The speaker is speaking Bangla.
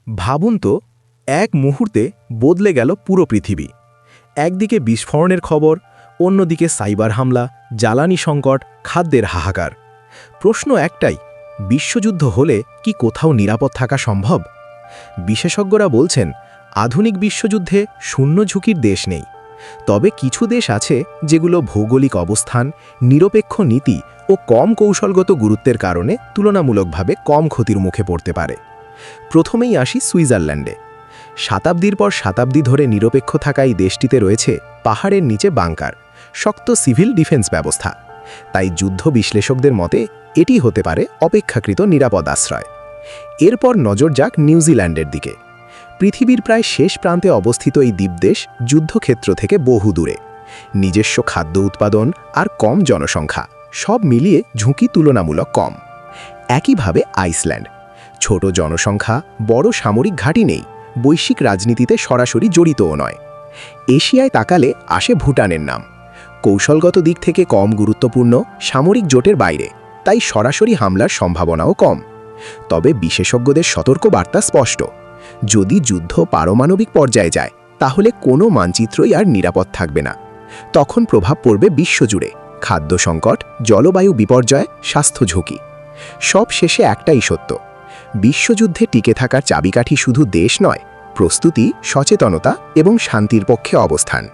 ভাবুন তো, এক মুহূর্তে বদলে গেল পুরো পৃথিবী। একদিকে বিস্ফোরণের খবর, অন্যদিকে সাইবার হামলা, জ্বালানি সংকট, খাদ্যের হাহাকার। প্রশ্ন একটাই, বিশ্বযুদ্ধ হলে কি কোথাও নিরাপদ থাকা সম্ভব? বিশেষজ্ঞরা বলছেন, আধুনিক বিশ্বযুদ্ধে শূন্য ঝুঁকির দেশ নেই। তবে কিছু দেশ আছে যেগুলো ভৌগোলিক অবস্থান, নিরপেক্ষ নীতি ও কম কৌশলগত গুরুত্বের কারণে তুলনামূলকভাবে কম ক্ষতির মুখে পড়তে পারে। প্রথমেই আসি সুইজারল্যান্ডে। শতাব্দীর পর শতাব্দী ধরে নিরপেক্ষ থাকা এই দেশটিতে রয়েছে পাহাড়ের নিচে বাংকার, শক্ত সিভিল ডিফেন্স ব্যবস্থা। তাই যুদ্ধ বিশ্লেষকদের মতে এটি হতে পারে অপেক্ষাকৃত নিরাপদ আশ্রয়। এরপর নজর যাক নিউজিল্যান্ডের দিকে। পৃথিবীর প্রায় শেষ প্রান্তে অবস্থিত এই দ্বীপদেশ যুদ্ধক্ষেত্র থেকে বহু দূরে। নিজস্ব খাদ্য উৎপাদন আর কম জনসংখ্যা, সব মিলিয়ে ঝুঁকি তুলনামূলক কম। একইভাবে আইসল্যান্ড, ছোট জনসংখ্যা, বড় সামরিক ঘাঁটি নেই, বৈশ্বিক রাজনীতিতে সরাসরি জড়িতও নয়। এশিয়ায় তাকালে আসে ভুটানের নাম। কৌশলগত দিক থেকে কম গুরুত্বপূর্ণ, সামরিক জোটের বাইরে, তাই সরাসরি হামলার সম্ভাবনাও কম। তবে বিশেষজ্ঞদের সতর্কবার্তা স্পষ্ট, যদি যুদ্ধ পারমাণবিক পর্যায়ে যায় তাহলে কোনো মানচিত্রই আর নিরাপদ থাকবে না। তখন প্রভাব পড়বে বিশ্বজুড়ে, খাদ্য সংকট, জলবায়ু বিপর্যয়, স্বাস্থ্য ঝুঁকি। সব শেষে একটাই সত্য, বিশ্বযুদ্ধে টিকে থাকার চাবিকাঠি শুধু দেশ নয়, প্রস্তুতি, সচেতনতা এবং শান্তির পক্ষে অবস্থান।